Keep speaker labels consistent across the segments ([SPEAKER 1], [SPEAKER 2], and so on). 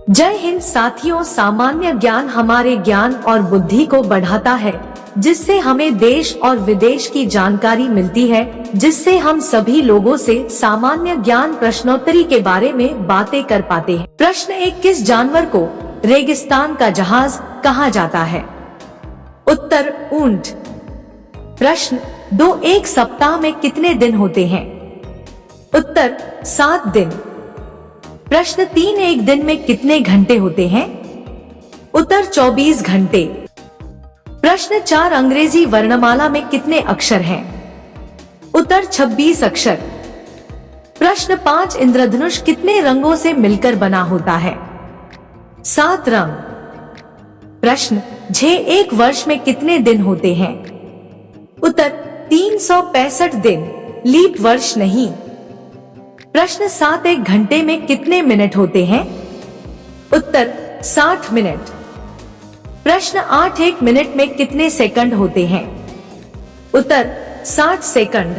[SPEAKER 1] जय हिंद साथियों। सामान्य ज्ञान हमारे ज्ञान और बुद्धि को बढ़ाता है, जिससे हमें देश और विदेश की जानकारी मिलती है, जिससे हम सभी लोगों से सामान्य ज्ञान प्रश्नोत्तरी के बारे में बातें कर पाते हैं। प्रश्न 1, किस जानवर को रेगिस्तान का जहाज कहा जाता है? उत्तर ऊंट। प्रश्न 2, एक सप्ताह में कितने दिन होते हैं? उत्तर 7 दिन। प्रश्न 3, एक दिन में कितने घंटे होते हैं? उत्तर 24 घंटे। प्रश्न 4, अंग्रेजी वर्णमाला में कितने अक्षर हैं? उत्तर 26 अक्षर। प्रश्न 5, इंद्रधनुष कितने रंगों से मिलकर बना होता है? 7 रंग। प्रश्न 6, एक वर्ष में कितने दिन होते हैं? उत्तर 365 दिन, लीप वर्ष नहीं। प्रश्न 7, एक घंटे में कितने मिनट होते हैं? उत्तर 60 मिनट। प्रश्न 8, एक मिनट में कितने सेकंड होते हैं? उत्तर 60 सेकंड।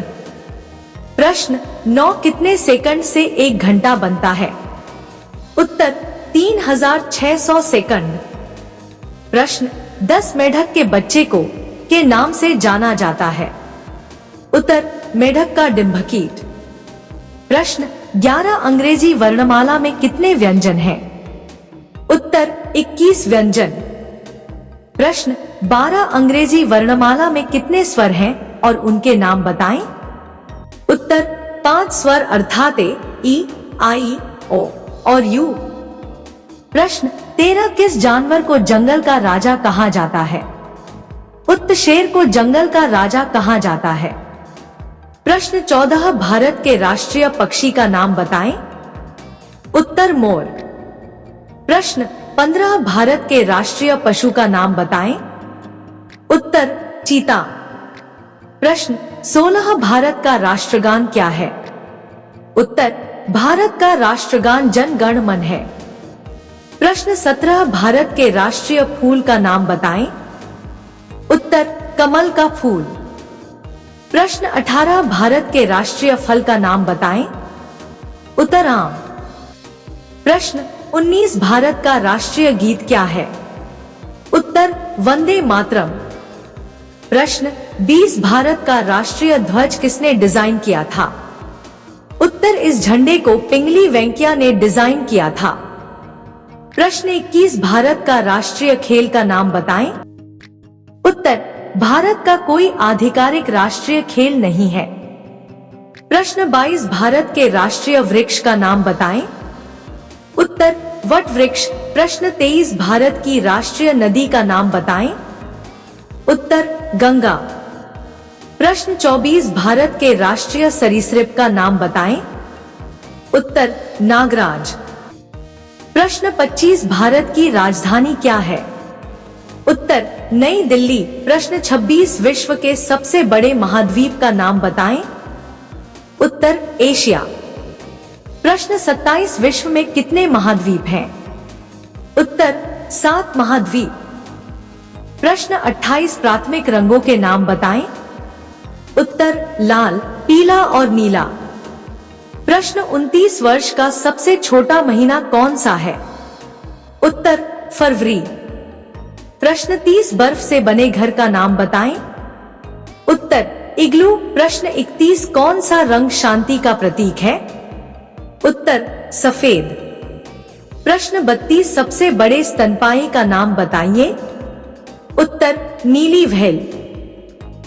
[SPEAKER 1] प्रश्न 9, कितने सेकंड से एक घंटा बनता है? उत्तर 3600 सेकंड। प्रश्न 10, मेढक के बच्चे को के नाम से जाना जाता है? उत्तर मेढक का डिंभकीट। प्रश्न 11, अंग्रेजी वर्णमाला में कितने व्यंजन हैं? उत्तर 21 व्यंजन। प्रश्न 12, अंग्रेजी वर्णमाला में कितने स्वर हैं और उनके नाम बताएं? उत्तर 5 स्वर अर्थात ए, ई, आई, ओ और यू। प्रश्न 13, किस जानवर को जंगल का राजा कहा जाता है? उत्तर शेर को जंगल का राजा कहा जाता है। प्रश्न 14, भारत के राष्ट्रीय पक्षी का नाम बताएं? उत्तर मोर। प्रश्न 15, भारत के राष्ट्रीय पशु का नाम बताएं? उत्तर चीता। प्रश्न 16, भारत का राष्ट्रगान क्या है? उत्तर भारत का राष्ट्रगान जन गण मन है। प्रश्न 17, भारत के राष्ट्रीय फूल का नाम बताएं? उत्तर कमल का फूल। प्रश्न 18, भारत के राष्ट्रीय फल का नाम बताएं? उत्तर आम। प्रश्न 19, भारत का राष्ट्रीय गीत क्या है? उत्तर वंदे मातरम। प्रश्न 20, भारत का राष्ट्रीय ध्वज किसने डिजाइन किया था? उत्तर इस झंडे को पिंगली वेंकैया ने डिजाइन किया था। प्रश्न 21, भारत का राष्ट्रीय खेल का नाम बताएं? उत्तर भारत का कोई आधिकारिक राष्ट्रीय खेल नहीं है। प्रश्न 22, भारत के राष्ट्रीय वृक्ष का नाम बताएं? उत्तर वट वृक्ष। प्रश्न 23, भारत की राष्ट्रीय नदी का नाम बताएं? उत्तर गंगा। प्रश्न 24, भारत के राष्ट्रीय सरीसृप का नाम बताएं? उत्तर नागराज। प्रश्न 25, भारत की राजधानी क्या है? उत्तर नई दिल्ली। प्रश्न 26, विश्व के सबसे बड़े महाद्वीप का नाम बताएं? उत्तर एशिया। प्रश्न 27, विश्व में कितने महाद्वीप हैं? उत्तर 7 महाद्वीप। प्रश्न 28, प्राथमिक रंगों के नाम बताएं? उत्तर लाल, पीला और नीला। प्रश्न 29, वर्ष का सबसे छोटा महीना कौन सा है? उत्तर फरवरी। प्रश्न 30, बर्फ से बने घर का नाम बताएं? उत्तर इग्लू। प्रश्न 31, कौन सा रंग शांति का प्रतीक है? उत्तर सफेद। प्रश्न 32, सबसे बड़े स्तनपायी का नाम बताइए? उत्तर नीली व्हेल।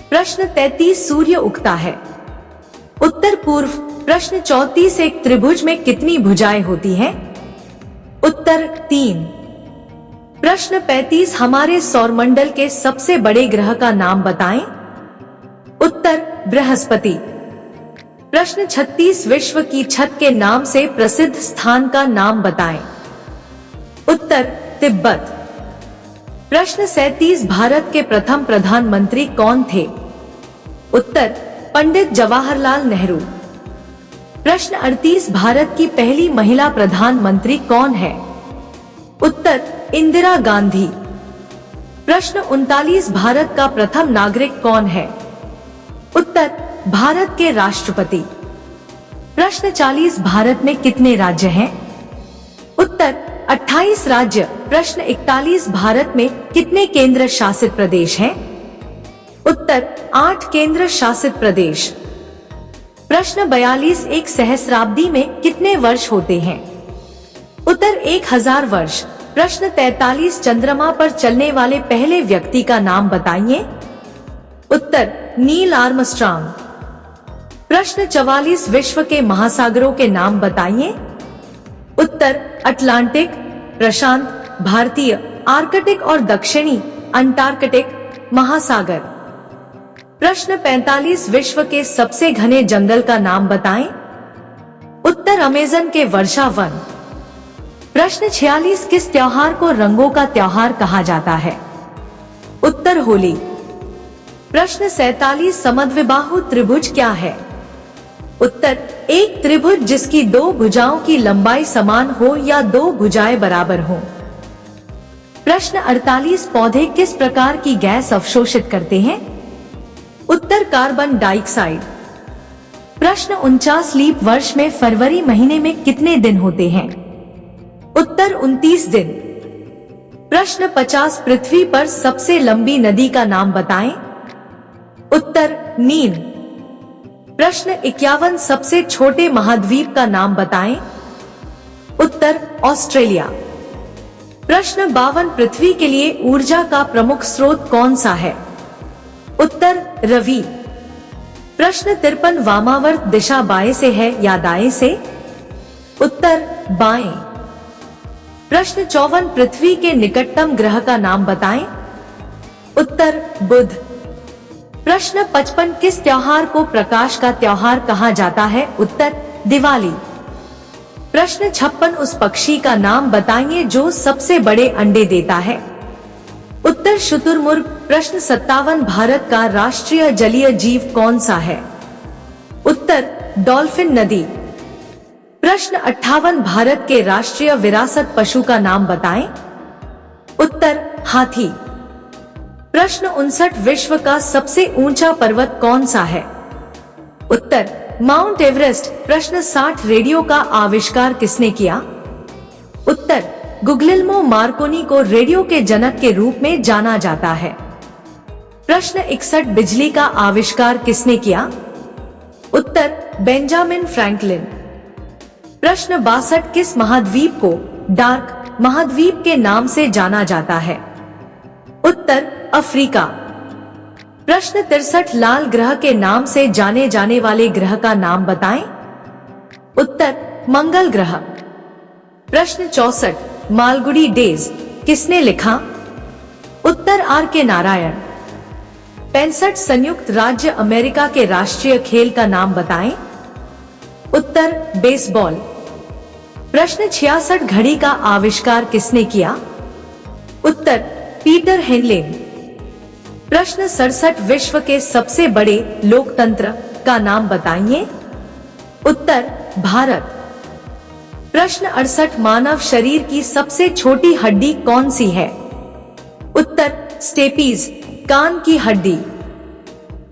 [SPEAKER 1] प्रश्न 33, सूर्य उगता है? उत्तर पूर्व। प्रश्न 34, एक त्रिभुज में कितनी भुजाएं होती हैं? उत्तर 3। प्रश्न 35, हमारे सौरमंडल के सबसे बड़े ग्रह का नाम बताएं? उत्तर बृहस्पति। प्रश्न 36, विश्व की छत के नाम से प्रसिद्ध स्थान का नाम बताएं? उत्तर तिब्बत। प्रश्न 37, भारत के प्रथम प्रधानमंत्री कौन थे? उत्तर पंडित जवाहरलाल नेहरू। प्रश्न 38, भारत की पहली महिला प्रधानमंत्री कौन है? उत्तर इंदिरा गांधी। प्रश्न 39, भारत का प्रथम नागरिक कौन है? उत्तर भारत के राष्ट्रपति। प्रश्न 40, भारत में कितने राज्य हैं? उत्तर 28 राज्य। प्रश्न 41 भारत में कितने केंद्र शासित प्रदेश हैं? उत्तर 8 केंद्र शासित प्रदेश। प्रश्न 42 एक सहस्राब्दी में कितने वर्ष होते हैं? उत्तर 1000 वर्ष। प्रश्न 43 चंद्रमा पर चलने वाले पहले व्यक्ति का नाम बताइए। उत्तर नील आर्मस्ट्रांग। प्रश्न 44 विश्व के महासागरों के नाम बताइए। उत्तर अटलांटिक, प्रशांत, भारतीय, आर्कटिक और दक्षिणी अंटार्कटिक महासागर। प्रश्न 45 विश्व के सबसे घने जंगल का नाम बताएं। उत्तर अमेज़न के वर्षा वन। प्रश्न 46 किस त्योहार को रंगों का त्योहार कहा जाता है? उत्तर होली। प्रश्न 47 समद्विबाहु त्रिभुज क्या है? उत्तर एक त्रिभुज जिसकी 2 भुजाओं की लंबाई समान हो या 2 भुजाएं बराबर हो। प्रश्न 48 पौधे किस प्रकार की गैस अवशोषित करते हैं? उत्तर कार्बन डाइऑक्साइड। प्रश्न 49 लीप वर्ष में फरवरी महीने में कितने दिन होते हैं? उत्तर 29 दिन। प्रश्न 50 पृथ्वी पर सबसे लंबी नदी का नाम बताएं। उत्तर नील। प्रश्न 51 सबसे छोटे महाद्वीप का नाम बताएं। उत्तर ऑस्ट्रेलिया। प्रश्न 52 पृथ्वी के लिए ऊर्जा का प्रमुख स्रोत कौन सा है? उत्तर रवि। प्रश्न 53 वामावर्त दिशा बाएं से है या दाएं से? उत्तर बाएं। प्रश्न 54 पृथ्वी के निकटतम ग्रह का नाम बताएं। उत्तर बुध। प्रश्न 55 किस त्योहार को प्रकाश का त्योहार कहा जाता है? उत्तर दिवाली। प्रश्न 56 उस पक्षी का नाम बताइए जो सबसे बड़े अंडे देता है। उत्तर शुतुरमुर्ग। प्रश्न 57 भारत का राष्ट्रीय जलीय जीव कौन सा है? उत्तर डॉल्फिन नदी। प्रश्न 58 भारत के राष्ट्रीय विरासत पशु का नाम बताएं। उत्तर हाथी। प्रश्न 59 विश्व का सबसे ऊंचा पर्वत कौन सा है? उत्तर माउंट एवरेस्ट। प्रश्न 60 रेडियो का आविष्कार किसने किया? उत्तर गुग्लिल्मो मार्कोनी को रेडियो के जनक के रूप में जाना जाता है। प्रश्न 61 बिजली का आविष्कार किसने किया? उत्तर बेंजामिन फ्रैंकलिन। प्रश्न 62 किस महाद्वीप को डार्क महाद्वीप के नाम से जाना जाता है? उत्तर अफ्रीका। प्रश्न 63 लाल ग्रह के नाम से जाने जाने वाले ग्रह का नाम बताएं। उत्तर मंगल ग्रह। प्रश्न 64 मालगुडी डेज किसने लिखा? उत्तर आर के नारायण। 65 संयुक्त राज्य अमेरिका के राष्ट्रीय खेल का नाम बताएं। उत्तर बेसबॉल। प्रश्न 66 घड़ी का आविष्कार किसने किया? उत्तर पीटर हेनलेन। प्रश्न 67 विश्व के सबसे बड़े लोकतंत्र का नाम बताइए। उत्तर भारत। प्रश्न 68 मानव शरीर की सबसे छोटी हड्डी कौन सी है? उत्तर स्टेपीज कान की हड्डी।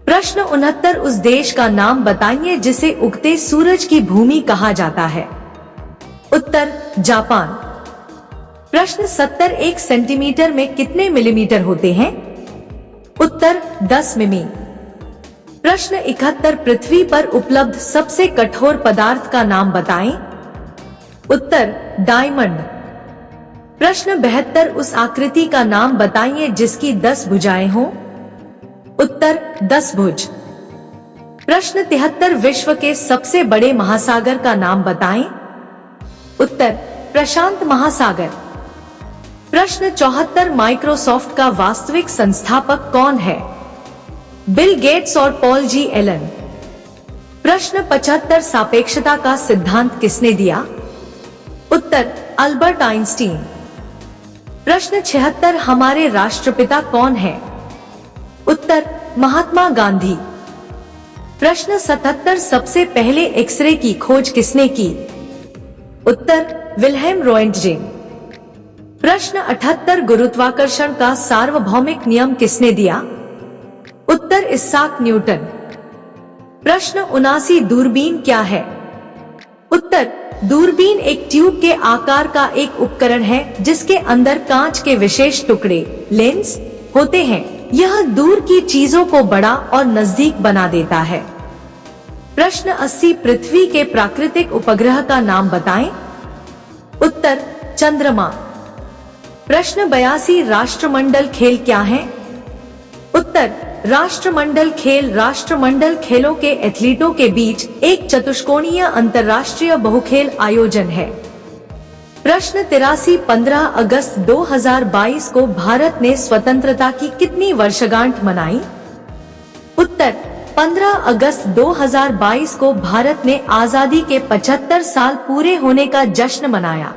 [SPEAKER 1] प्रश्न 69 उस देश का नाम बताइए जिसे उगते सूरज की भूमि कहा जाता है। उत्तर जापान। प्रश्न 70 1 सेंटीमीटर में कितने मिलीमीटर होते हैं? उत्तर 10 मिमी। प्रश्न 71 पृथ्वी पर उपलब्ध सबसे कठोर पदार्थ का नाम बताएं। उत्तर डायमंड। प्रश्न 72 उस आकृति का नाम बताइए जिसकी 10 भुजाएं हों। उत्तर 10 भुज। प्रश्न 73 विश्व के सबसे बड़े महासागर का नाम बताएं। उत्तर प्रशांत महासागर। प्रश्न 74 माइक्रोसॉफ्ट का वास्तविक संस्थापक कौन है? बिल गेट्स और पॉल जी एलन। प्रश्न 75 सापेक्षता का सिद्धांत किसने दिया? उत्तर अल्बर्ट आइंस्टीन। प्रश्न 76 हमारे राष्ट्रपिता कौन है? उत्तर महात्मा गांधी। प्रश्न 77 सबसे पहले एक्सरे की खोज किसने की? उत्तर विल्हेम रोएंटजेन। प्रश्न 78 गुरुत्वाकर्षण का सार्वभौमिक नियम किसने दिया? उत्तर इसाक न्यूटन। प्रश्न 79 दूरबीन क्या है? उत्तर दूरबीन एक ट्यूब के आकार का एक उपकरण है जिसके अंदर कांच के विशेष टुकड़े लेंस होते हैं। यह दूर की चीजों को बड़ा और नजदीक बना देता है। प्रश्न 80 पृथ्वी के प्राकृतिक उपग्रह का नाम बताएं। उत्तर चंद्रमा। प्रश्न 82 राष्ट्रमंडल खेल क्या है? उत्तर राष्ट्रमंडल खेल राष्ट्रमंडल खेलों के एथलीटों के बीच एक चतुष्कोणीय अंतर्राष्ट्रीय बहुखेल आयोजन है। प्रश्न 83 15 अगस्त 2022 को भारत ने स्वतंत्रता की कितनी वर्षगांठ मनाई? उत्तर 15 अगस्त 2022 को भारत ने आजादी के 75 साल पूरे होने का जश्न मनाया।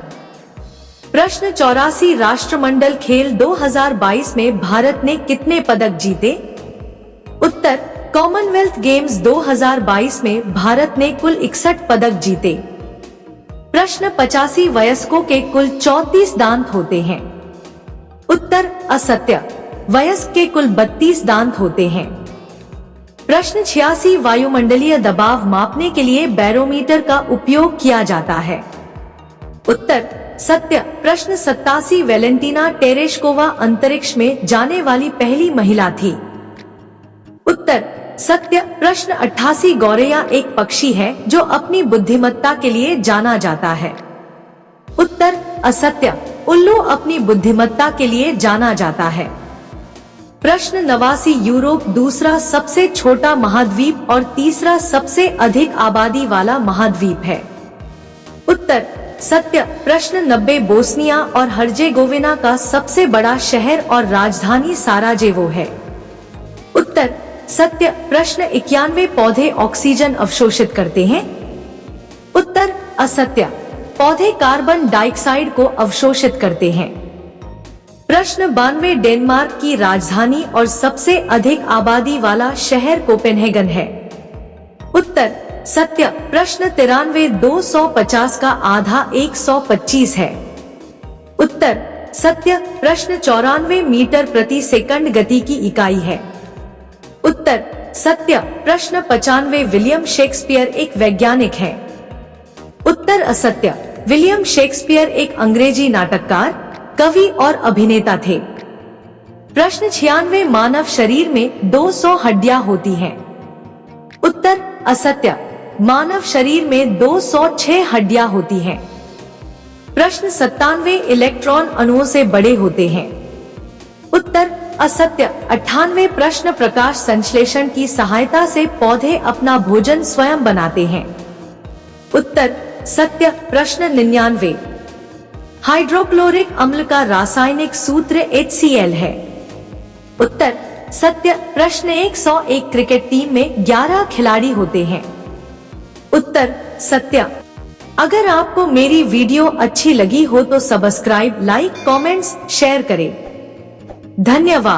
[SPEAKER 1] प्रश्न 84 राष्ट्रमंडल खेल 2022 में भारत ने कितने पदक जीते? उत्तर कॉमनवेल्थ गेम्स 2022 में भारत ने कुल 61 पदक जीते। प्रश्न 85 वयस्कों के कुल 34 दांत होते हैं। उत्तर असत्य, वयस्क के कुल 32 दांत होते हैं। प्रश्न 86 वायुमंडलीय दबाव मापने के लिए बैरोमीटर का उपयोग किया जाता है। उत्तर सत्य। प्रश्न 87 वेलेंटीना टेरेशकोवा अंतरिक्ष में जाने वाली पहली महिला थी। उत्तर सत्य। प्रश्न 88 गौरैया एक पक्षी है जो अपनी बुद्धिमत्ता के लिए जाना जाता है। उत्तर असत्य। उल्लू अपनी बुद्धिमत्ता के लिए जाना जाता है। प्रश्न 89 यूरोप दूसरा सबसे छोटा महाद्वीप और तीसरा सबसे अधिक आबादी वाला महाद्वीप है। उत्तर सत्य। प्रश्न 90 बोस्निया और हर्जेगोविना का सबसे बड़ा शहर और राजधानी साराजेवो है। उत्तर सत्य। प्रश्न 91 पौधे ऑक्सीजन अवशोषित करते हैं। उत्तर असत्य। पौधे कार्बन डाइऑक्साइड को अवशोषित करते हैं। प्रश्न 92 डेनमार्क की राजधानी और सबसे अधिक आबादी वाला शहर कोपेनहेगन है। उत्तर सत्य। प्रश्न 93 250 का आधा 125 है। उत्तर सत्य। प्रश्न 94 मीटर प्रति सेकंड गति की इकाई है। उत्तर सत्य। प्रश्न 95 विलियम शेक्सपियर एक वैज्ञानिक है। उत्तर असत्य। विलियम शेक्सपियर एक अंग्रेजी नाटककार, कवि और अभिनेता थे। प्रश्न 96 मानव शरीर में 200 हड्डियां होती हैं। उत्तर असत्य। मानव शरीर में 206 हड्डियां होती हैं। प्रश्न 97 इलेक्ट्रॉन अणुओं से बड़े होते हैं। उत्तर असत्य। 98 प्रश्न प्रकाश संश्लेषण की सहायता से पौधे अपना भोजन स्वयं बनाते हैं। उत्तर सत्य। प्रश्न 99 हाइड्रोक्लोरिक अम्ल का रासायनिक सूत्र HCl है। उत्तर सत्य। प्रश्न 101 क्रिकेट टीम में 11 खिलाड़ी होते हैं। उत्तर सत्य। अगर आपको मेरी वीडियो अच्छी लगी हो तो सब्सक्राइब, लाइक, कमेंट्स, शेयर करें। धन्यवाद।